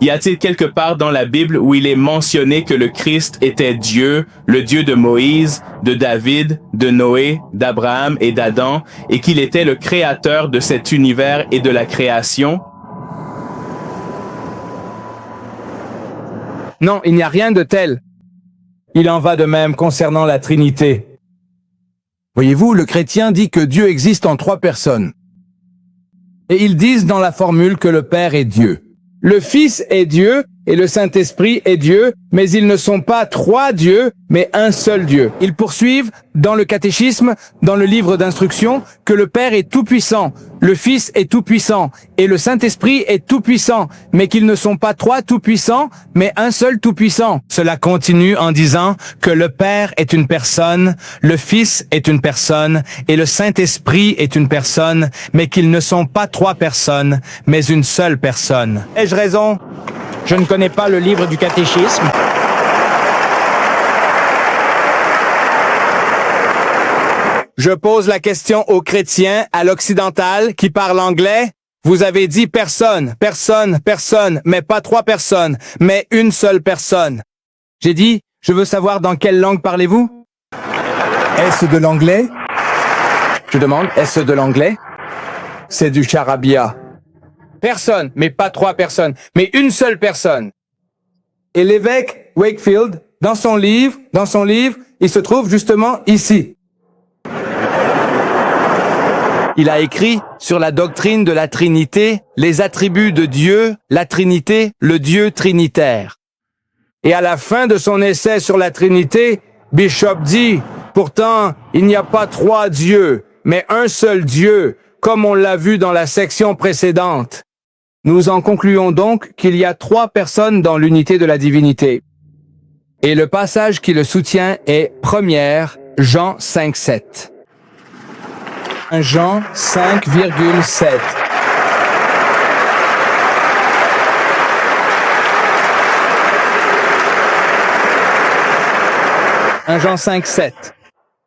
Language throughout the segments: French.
Y a-t-il quelque part dans la Bible où il est mentionné que le Christ était Dieu, le Dieu de Moïse, de David, de Noé, d'Abraham et d'Adam, et qu'il était le créateur de cet univers et de la création? Non, il n'y a rien de tel. Il en va de même concernant la Trinité. Voyez-vous, le chrétien dit que Dieu existe en 3 personnes. Et ils disent dans la formule que le Père est Dieu. Le Fils est Dieu et le Saint-Esprit est Dieu, mais ils ne sont pas 3 dieux, mais un seul Dieu. Ils poursuivent dans le catéchisme, dans le livre d'instruction, que le Père est tout-puissant, le Fils est tout-puissant et le Saint-Esprit est tout-puissant, mais qu'ils ne sont pas 3 tout-puissants, mais un seul tout-puissant. Cela continue en disant que le Père est une personne, le Fils est une personne et le Saint-Esprit est une personne, mais qu'ils ne sont pas 3 personnes, mais une seule personne. Ai-je raison? Je ne connais pas le livre du catéchisme. Je pose la question aux chrétiens à l'occidental qui parlent anglais. Vous avez dit personne, personne, personne, mais pas 3 personnes, mais une seule personne. J'ai dit, je veux savoir dans quelle langue parlez-vous? Est-ce de l'anglais? Je demande, est-ce de l'anglais? C'est du charabia. Personne, mais pas 3 personnes, mais une seule personne. Et l'évêque Wakefield, dans son livre, il se trouve justement ici. Il a écrit sur la doctrine de la Trinité, les attributs de Dieu, la Trinité, le Dieu trinitaire. Et à la fin de son essai sur la Trinité, Bishop dit, pourtant, il n'y a pas 3 dieux, mais un seul Dieu, comme on l'a vu dans la section précédente. Nous en concluons donc qu'il y a 3 personnes dans l'unité de la divinité. Et le passage qui le soutient est 1 Jean 5,7. Jean 5,7. Jean 5,7.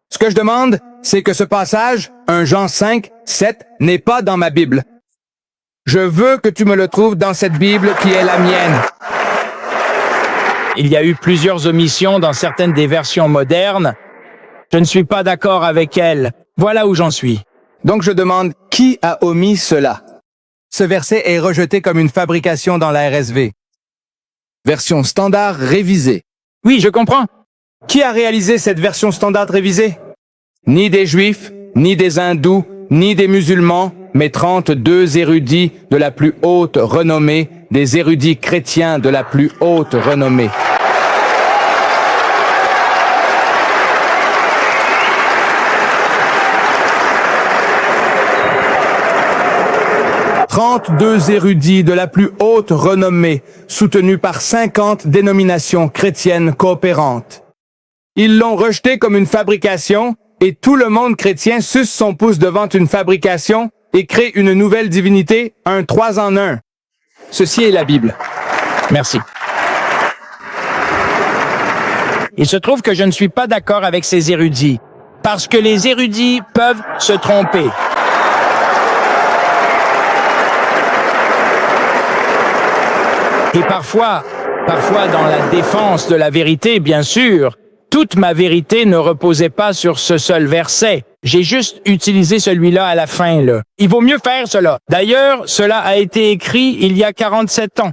Ce que je demande, c'est que ce passage, 1 Jean 5,7, n'est pas dans ma Bible. Je veux que tu me le trouves dans cette Bible qui est la mienne. Il y a eu plusieurs omissions dans certaines des versions modernes. Je ne suis pas d'accord avec elles. Voilà où j'en suis. Donc je demande, qui a omis cela? Ce verset est rejeté comme une fabrication dans la RSV. Version standard révisée. Oui, je comprends. Qui a réalisé cette version standard révisée? Ni des Juifs, ni des Hindous, ni des musulmans, mais 32 érudits de la plus haute renommée, des érudits chrétiens de la plus haute renommée. « 32 érudits de la plus haute renommée, soutenus par 50 dénominations chrétiennes coopérantes. Ils l'ont rejeté comme une fabrication, et tout le monde chrétien suce son pouce devant une fabrication et crée une nouvelle divinité, un 3 en 1. Ceci est la Bible. Merci. Il se trouve que je ne suis pas d'accord avec ces érudits, parce que les érudits peuvent se tromper. Et parfois dans la défense de la vérité, bien sûr, toute ma vérité ne reposait pas sur ce seul verset. J'ai juste utilisé celui-là à la fin, là. Il vaut mieux faire cela. D'ailleurs, cela a été écrit il y a 47 ans.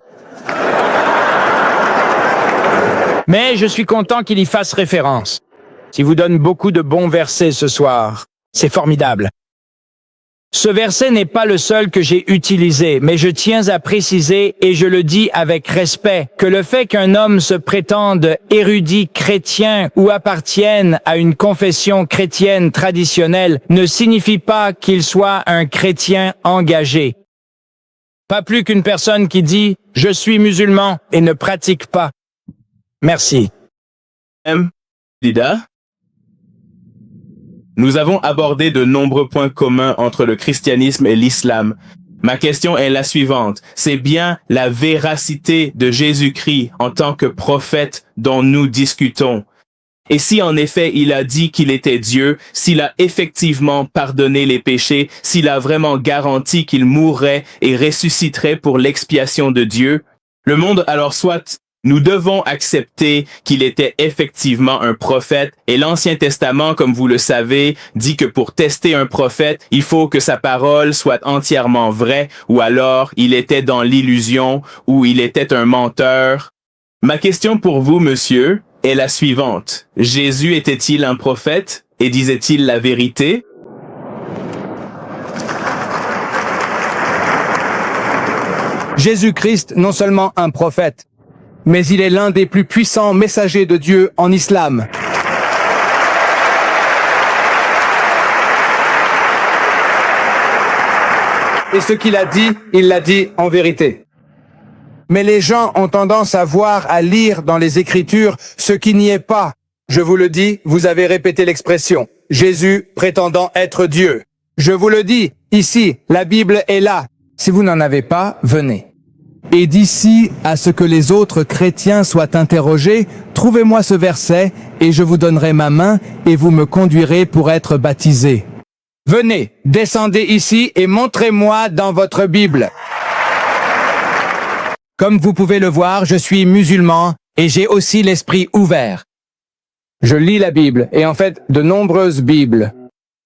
Mais je suis content qu'il y fasse référence. Il vous donne beaucoup de bons versets ce soir. C'est formidable. Ce verset n'est pas le seul que j'ai utilisé, mais je tiens à préciser, et je le dis avec respect, que le fait qu'un homme se prétende érudit chrétien ou appartienne à une confession chrétienne traditionnelle ne signifie pas qu'il soit un chrétien engagé. Pas plus qu'une personne qui dit « je suis musulman » et ne pratique pas. Merci. Lida? Nous avons abordé de nombreux points communs entre le christianisme et l'islam. Ma question est la suivante. C'est bien la véracité de Jésus-Christ en tant que prophète dont nous discutons. Et si en effet il a dit qu'il était Dieu, s'il a effectivement pardonné les péchés, s'il a vraiment garanti qu'il mourrait et ressusciterait pour l'expiation de Dieu, Le monde, alors soit, nous devons accepter qu'il était effectivement un prophète, et l'Ancien Testament, comme vous le savez, dit que pour tester un prophète, il faut que sa parole soit entièrement vraie, ou alors il était dans l'illusion, ou il était un menteur. Ma question pour vous, monsieur, est la suivante. Jésus était-il un prophète et disait-il la vérité? Jésus-Christ, non seulement un prophète, mais il est l'un des plus puissants messagers de Dieu en islam. Et ce qu'il a dit, il l'a dit en vérité. Mais les gens ont tendance à voir, à lire dans les Écritures ce qui n'y est pas. Je vous le dis, vous avez répété l'expression. Jésus prétendant être Dieu. Je vous le dis, ici, la Bible est là. Si vous n'en avez pas, venez. Et d'ici à ce que les autres chrétiens soient interrogés, trouvez-moi ce verset et je vous donnerai ma main et vous me conduirez pour être baptisé. Venez, descendez ici et montrez-moi dans votre Bible. Comme vous pouvez le voir, je suis musulman et j'ai aussi l'esprit ouvert. Je lis la Bible et en fait de nombreuses Bibles.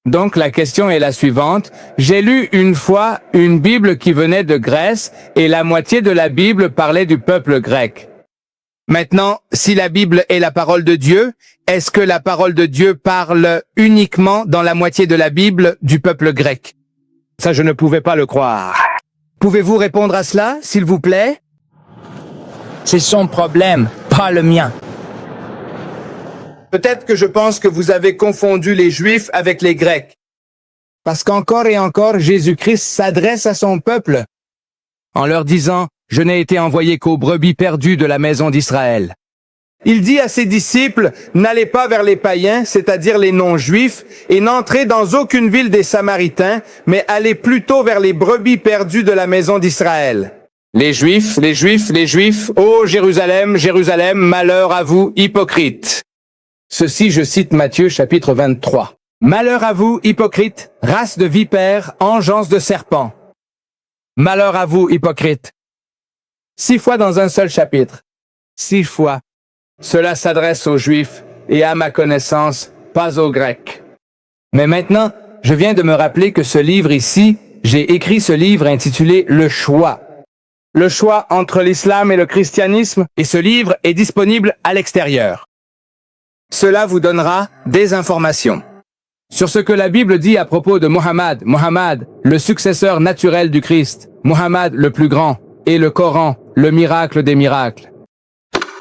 Donc la question est la suivante. J'ai lu une fois une Bible qui venait de Grèce et la moitié de la Bible parlait du peuple grec. Maintenant, si la Bible est la parole de Dieu, est-ce que la parole de Dieu parle uniquement dans la moitié de la Bible du peuple grec? Ça, je ne pouvais pas le croire. Pouvez-vous répondre à cela, s'il vous plaît? C'est son problème, pas le mien. Peut-être que je pense que vous avez confondu les Juifs avec les Grecs. Parce qu'encore et encore, Jésus-Christ s'adresse à son peuple en leur disant « Je n'ai été envoyé qu'aux brebis perdues de la maison d'Israël ». Il dit à ses disciples « N'allez pas vers les païens, c'est-à-dire les non-juifs, et n'entrez dans aucune ville des Samaritains, mais allez plutôt vers les brebis perdues de la maison d'Israël. » Les Juifs, les Juifs, les Juifs, ô Jérusalem, Jérusalem, malheur à vous, hypocrites. Ceci, je cite Matthieu chapitre 23. Malheur à vous, hypocrites, race de vipères, engeance de serpents. Malheur à vous, hypocrites. 6 fois dans un seul chapitre. 6 fois. Cela s'adresse aux Juifs et à ma connaissance, pas aux Grecs. Mais maintenant, je viens de me rappeler que ce livre ici, j'ai écrit ce livre intitulé « Le choix ». Le choix entre l'islam et le christianisme, et ce livre est disponible à l'extérieur. Cela vous donnera des informations sur ce que la Bible dit à propos de Mohammed, le successeur naturel du Christ, Mohammed le plus grand, et le Coran, le miracle des miracles.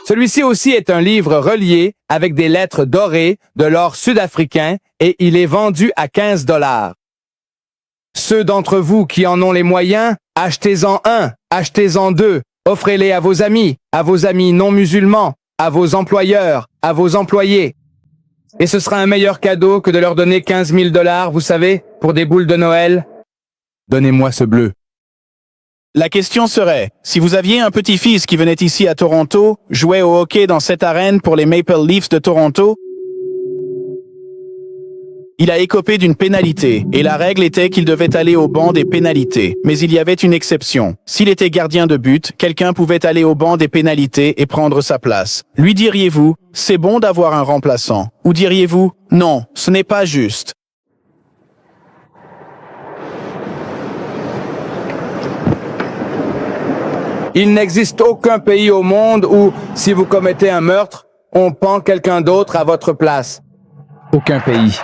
Celui-ci aussi est un livre relié avec des lettres dorées de l'or sud-africain et il est vendu à 15 $. Ceux d'entre vous qui en ont les moyens, achetez-en un, achetez-en deux, offrez-les à vos amis non musulmans, à vos employeurs, à vos employés. Et ce sera un meilleur cadeau que de leur donner 15 000 $, vous savez, pour des boules de Noël. Donnez-moi ce bleu. La question serait, si vous aviez un petit-fils qui venait ici à Toronto, jouait au hockey dans cette arène pour les Maple Leafs de Toronto, il a écopé d'une pénalité, et la règle était qu'il devait aller au banc des pénalités. Mais il y avait une exception. S'il était gardien de but, quelqu'un pouvait aller au banc des pénalités et prendre sa place. Lui diriez-vous, c'est bon d'avoir un remplaçant? Ou diriez-vous, non, ce n'est pas juste? Il n'existe aucun pays au monde où, si vous commettez un meurtre, on pend quelqu'un d'autre à votre place. Aucun pays.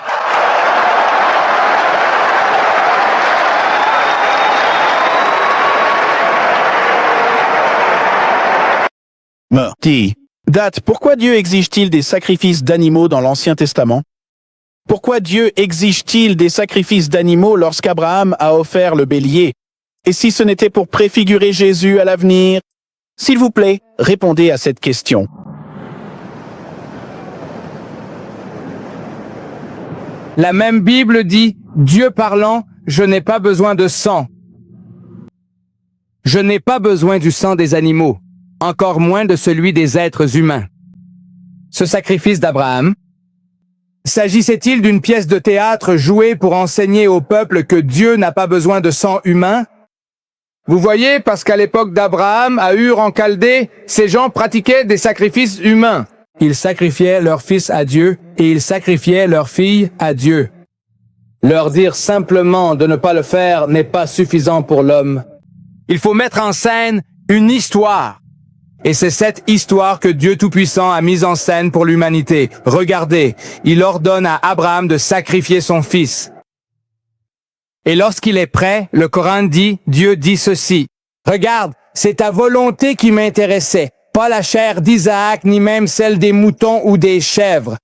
Dis, Date, pourquoi Dieu exige-t-il des sacrifices d'animaux dans l'Ancien Testament? Pourquoi Dieu exige-t-il des sacrifices d'animaux lorsqu'Abraham a offert le bélier? Et si ce n'était pour préfigurer Jésus à l'avenir? S'il vous plaît, répondez à cette question. La même Bible dit, Dieu parlant, je n'ai pas besoin de sang. Je n'ai pas besoin du sang des animaux, encore moins de celui des êtres humains. Ce sacrifice d'Abraham, s'agissait-il d'une pièce de théâtre jouée pour enseigner au peuple que Dieu n'a pas besoin de sang humain? Vous voyez, parce qu'à l'époque d'Abraham, à Ur en Chaldée, ces gens pratiquaient des sacrifices humains. Ils sacrifiaient leur fils à Dieu et ils sacrifiaient leur fille à Dieu. Leur dire simplement de ne pas le faire n'est pas suffisant pour l'homme. Il faut mettre en scène une histoire. Et c'est cette histoire que Dieu Tout-Puissant a mise en scène pour l'humanité. Regardez, il ordonne à Abraham de sacrifier son fils. Et lorsqu'il est prêt, le Coran dit, Dieu dit ceci. Regarde, c'est ta volonté qui m'intéressait, pas la chair d'Isaac, ni même celle des moutons ou des chèvres.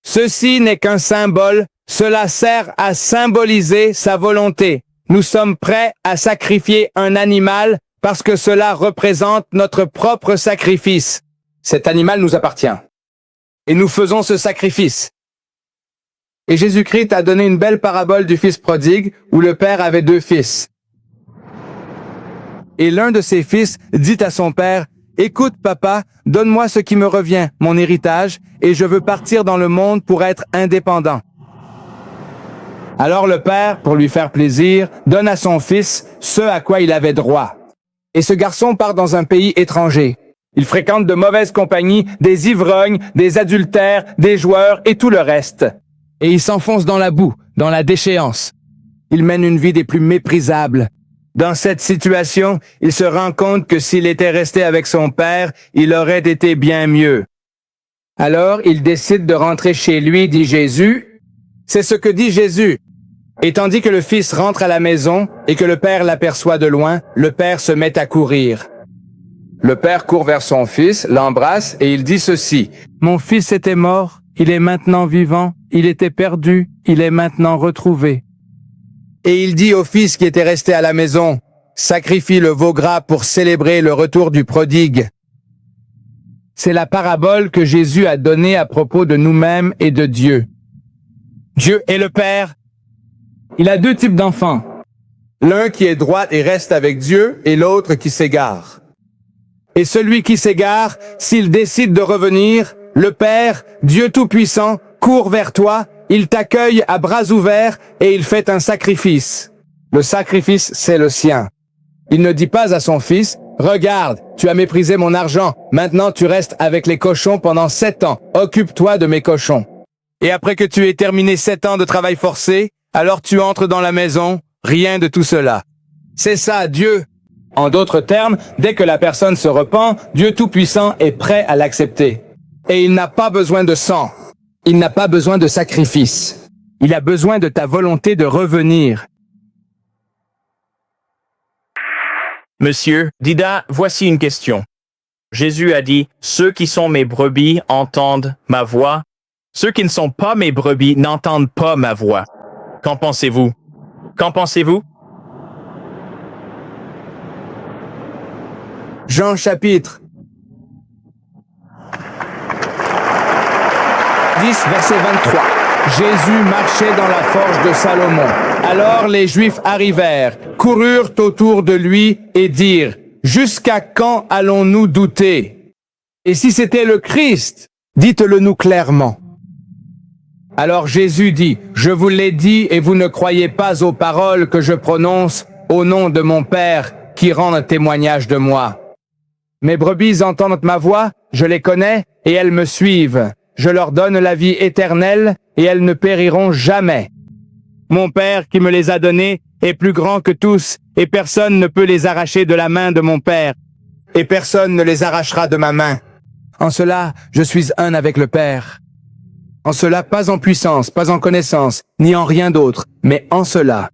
Ceci n'est qu'un symbole, cela sert à symboliser sa volonté. Nous sommes prêts à sacrifier un animal parce que cela représente notre propre sacrifice. Cet animal nous appartient. Et nous faisons ce sacrifice. Et Jésus-Christ a donné une belle parabole du fils prodigue où le père avait 2 fils. Et l'un de ses fils dit à son père, « Écoute, papa, donne-moi ce qui me revient, mon héritage, et je veux partir dans le monde pour être indépendant. » Alors le père, pour lui faire plaisir, donne à son fils ce à quoi il avait droit. Et ce garçon part dans un pays étranger. Il fréquente de mauvaises compagnies, des ivrognes, des adultères, des joueurs et tout le reste. Et il s'enfonce dans la boue, dans la déchéance. Il mène une vie des plus méprisables. Dans cette situation, il se rend compte que s'il était resté avec son père, il aurait été bien mieux. Alors, il décide de rentrer chez lui, dit Jésus. C'est ce que dit Jésus. Et tandis que le fils rentre à la maison et que le père l'aperçoit de loin, le père se met à courir. Le père court vers son fils, l'embrasse et il dit ceci. « Mon fils était mort, il est maintenant vivant, il était perdu, il est maintenant retrouvé. » Et il dit au fils qui était resté à la maison, « Sacrifie le veau gras pour célébrer le retour du prodigue. » C'est la parabole que Jésus a donnée à propos de nous-mêmes et de Dieu. Dieu est le Père. Il a 2 types d'enfants. L'un qui est droit et reste avec Dieu et l'autre qui s'égare. Et celui qui s'égare, s'il décide de revenir, le Père, Dieu Tout-Puissant, court vers toi, il t'accueille à bras ouverts et il fait un sacrifice. Le sacrifice, c'est le sien. Il ne dit pas à son fils, « Regarde, tu as méprisé mon argent, maintenant tu restes avec les cochons pendant 7 ans, occupe-toi de mes cochons. » Et après que tu aies terminé 7 ans de travail forcé, alors tu entres dans la maison, rien de tout cela. C'est ça, Dieu. En d'autres termes, dès que la personne se repent, Dieu Tout-Puissant est prêt à l'accepter. Et il n'a pas besoin de sang. Il n'a pas besoin de sacrifice. Il a besoin de ta volonté de revenir. Monsieur, Dida, voici une question. Jésus a dit, « Ceux qui sont mes brebis entendent ma voix. Ceux qui ne sont pas mes brebis n'entendent pas ma voix. » Qu'en pensez-vous? Qu'en pensez-vous? Jean chapitre 10, verset 23. Jésus marchait dans la forge de Salomon. Alors les Juifs arrivèrent, coururent autour de lui et dirent, « Jusqu'à quand allons-nous douter? Et si c'était le Christ, dites-le nous clairement. » Alors Jésus dit, « Je vous l'ai dit et vous ne croyez pas aux paroles que je prononce au nom de mon Père qui rend un témoignage de moi. Mes brebis entendent ma voix, je les connais et elles me suivent. Je leur donne la vie éternelle et elles ne périront jamais. Mon Père qui me les a donnés est plus grand que tous et personne ne peut les arracher de la main de mon Père. Et personne ne les arrachera de ma main. En cela, je suis un avec le Père. En cela, pas en puissance, pas en connaissance, ni en rien d'autre, mais en cela.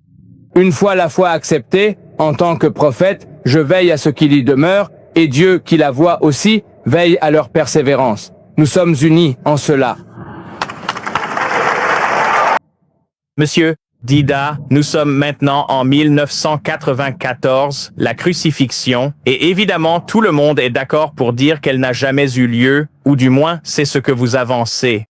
Une fois la foi acceptée, en tant que prophète, je veille à ce qu'il y demeure, et Dieu, qui la voit aussi, veille à leur persévérance. Nous sommes unis en cela. Monsieur, Dida, nous sommes maintenant en 1994, la crucifixion, et évidemment tout le monde est d'accord pour dire qu'elle n'a jamais eu lieu, ou du moins c'est ce que vous avancez.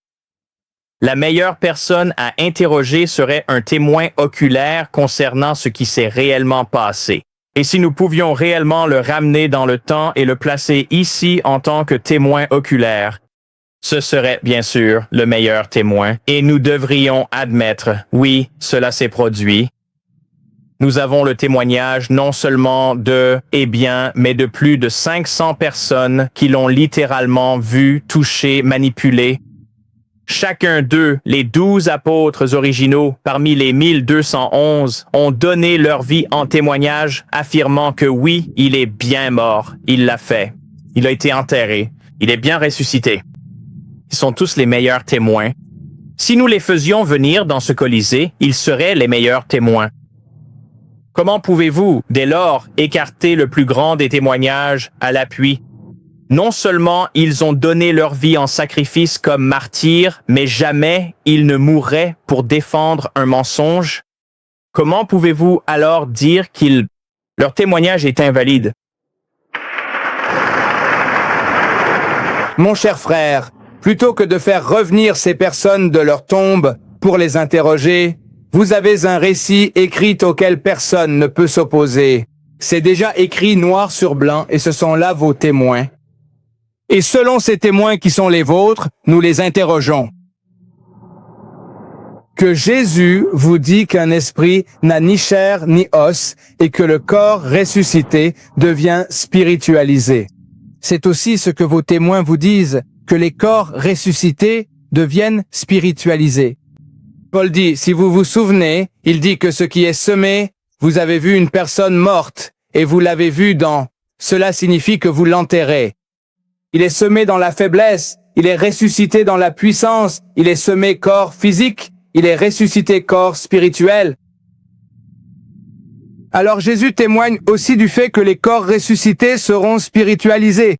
La meilleure personne à interroger serait un témoin oculaire concernant ce qui s'est réellement passé. Et si nous pouvions réellement le ramener dans le temps et le placer ici en tant que témoin oculaire, ce serait bien sûr le meilleur témoin, et nous devrions admettre, oui, cela s'est produit. Nous avons le témoignage non seulement mais de plus de 500 personnes qui l'ont littéralement vu, touché, manipulé. Chacun d'eux, les 12 apôtres originaux, parmi les 1211, ont donné leur vie en témoignage, affirmant que oui, il est bien mort, il l'a fait. Il a été enterré, il est bien ressuscité. Ils sont tous les meilleurs témoins. Si nous les faisions venir dans ce Colisée, ils seraient les meilleurs témoins. Comment pouvez-vous, dès lors, écarter le plus grand des témoignages à l'appui? Non seulement ils ont donné leur vie en sacrifice comme martyrs, mais jamais ils ne mourraient pour défendre un mensonge. Comment pouvez-vous alors dire leur témoignage est invalide? Mon cher frère, plutôt que de faire revenir ces personnes de leur tombe pour les interroger, vous avez un récit écrit auquel personne ne peut s'opposer. C'est déjà écrit noir sur blanc et ce sont là vos témoins. Et selon ces témoins qui sont les vôtres, nous les interrogeons. Que Jésus vous dit qu'un esprit n'a ni chair ni os et que le corps ressuscité devient spiritualisé. C'est aussi ce que vos témoins vous disent, que les corps ressuscités deviennent spiritualisés. Paul dit, si vous vous souvenez, il dit que ce qui est semé, vous avez vu une personne morte et vous l'avez vu dans. Cela signifie que vous l'enterrez. Il est semé dans la faiblesse, il est ressuscité dans la puissance, il est semé corps physique, il est ressuscité corps spirituel. Alors Jésus témoigne aussi du fait que les corps ressuscités seront spiritualisés.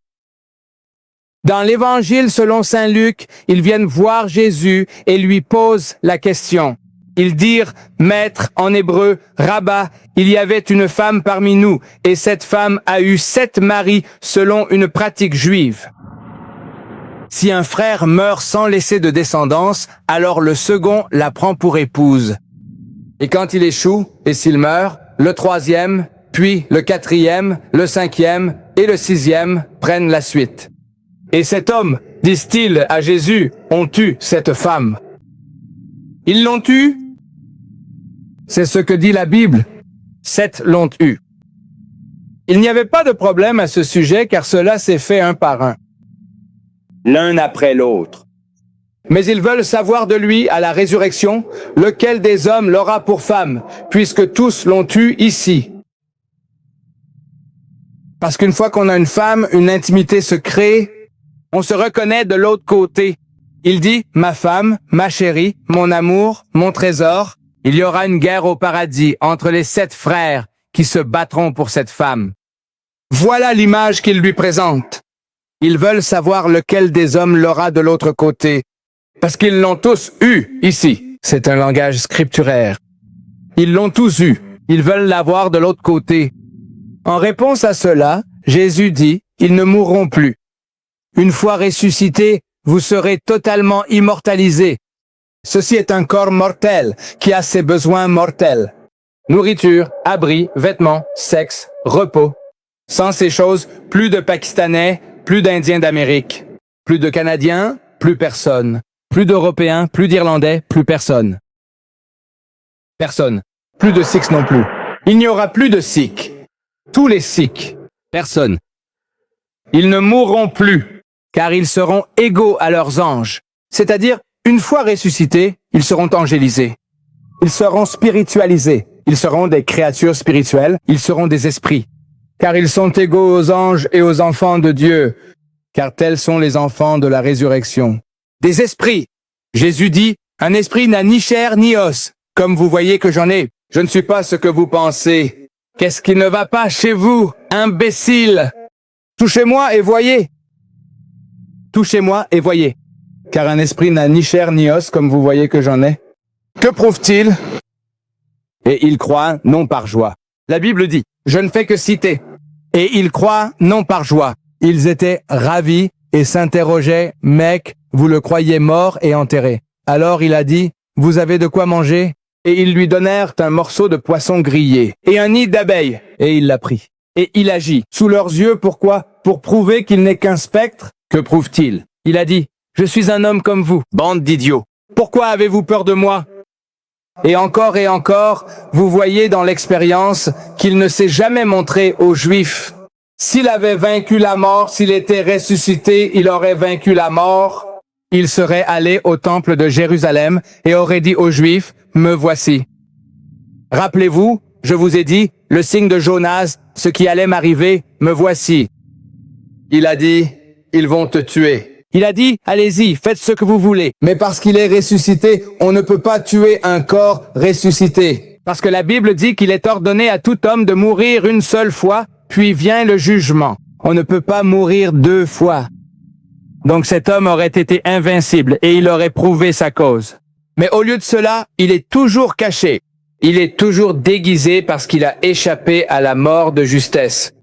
Dans l'évangile selon saint Luc, ils viennent voir Jésus et lui posent la question. Ils dirent, Maître, en hébreu, Rabba, il y avait une femme parmi nous, et cette femme a eu 7 maris selon une pratique juive. Si un frère meurt sans laisser de descendance, alors le second la prend pour épouse. Et quand il échoue, et s'il meurt, le 3e, puis le 4e, le 5e et le 6e prennent la suite. Et cet homme, disent-ils à Jésus, ont eu cette femme. Ils l'ont eue? C'est ce que dit la Bible. 7 l'ont eu. Il n'y avait pas de problème à ce sujet car cela s'est fait un par un. L'un après l'autre. Mais ils veulent savoir de lui, à la résurrection, lequel des hommes l'aura pour femme, puisque tous l'ont eu ici. Parce qu'une fois qu'on a une femme, une intimité se crée, on se reconnaît de l'autre côté. Il dit, ma femme, ma chérie, mon amour, mon trésor. Il y aura une guerre au paradis entre les 7 frères qui se battront pour cette femme. Voilà l'image qu'il lui présente. Ils veulent savoir lequel des hommes l'aura de l'autre côté. Parce qu'ils l'ont tous eu ici. C'est un langage scripturaire. Ils l'ont tous eu. Ils veulent l'avoir de l'autre côté. En réponse à cela, Jésus dit, ils ne mourront plus. Une fois ressuscités, vous serez totalement immortalisés. Ceci est un corps mortel qui a ses besoins mortels. Nourriture, abri, vêtements, sexe, repos. Sans ces choses, plus de Pakistanais, plus d'Indiens d'Amérique. Plus de Canadiens, plus personne. Plus d'Européens, plus d'Irlandais, plus personne. Personne. Plus de Sikhs non plus. Il n'y aura plus de Sikhs. Tous les Sikhs. Personne. Ils ne mourront plus, car ils seront égaux à leurs anges. C'est-à-dire, une fois ressuscités, ils seront angélisés. Ils seront spiritualisés. Ils seront des créatures spirituelles. Ils seront des esprits. Car ils sont égaux aux anges et aux enfants de Dieu. Car tels sont les enfants de la résurrection. Des esprits. Jésus dit, un esprit n'a ni chair ni os. Comme vous voyez que j'en ai. Je ne suis pas ce que vous pensez. Qu'est-ce qui ne va pas chez vous, imbécile? Touchez-moi et voyez. Touchez-moi et voyez. Car un esprit n'a ni chair ni os, comme vous voyez que j'en ai. Que prouve-t-il? Et il croit non par joie. La Bible dit, je ne fais que citer. Et il croit non par joie. Ils étaient ravis et s'interrogeaient, mec, vous le croyez mort et enterré. Alors il a dit, vous avez de quoi manger? Et ils lui donnèrent un morceau de poisson grillé et un nid d'abeilles. Et il l'a pris. Et il agit sous leurs yeux, pourquoi? Pour prouver qu'il n'est qu'un spectre. Que prouve-t-il? Il a dit, je suis un homme comme vous, bande d'idiots. Pourquoi avez-vous peur de moi? Et encore, vous voyez dans l'expérience qu'il ne s'est jamais montré aux Juifs. S'il avait vaincu la mort, s'il était ressuscité, il aurait vaincu la mort. Il serait allé au temple de Jérusalem et aurait dit aux Juifs, « Me voici ». Rappelez-vous, je vous ai dit, le signe de Jonas, ce qui allait m'arriver, me voici. Il a dit, ils vont te tuer. Il a dit, allez-y, faites ce que vous voulez. Mais parce qu'il est ressuscité, on ne peut pas tuer un corps ressuscité. Parce que la Bible dit qu'il est ordonné à tout homme de mourir une seule fois, puis vient le jugement. On ne peut pas mourir 2 fois. Donc cet homme aurait été invincible et il aurait prouvé sa cause. Mais au lieu de cela, il est toujours caché. Il est toujours déguisé parce qu'il a échappé à la mort de justesse.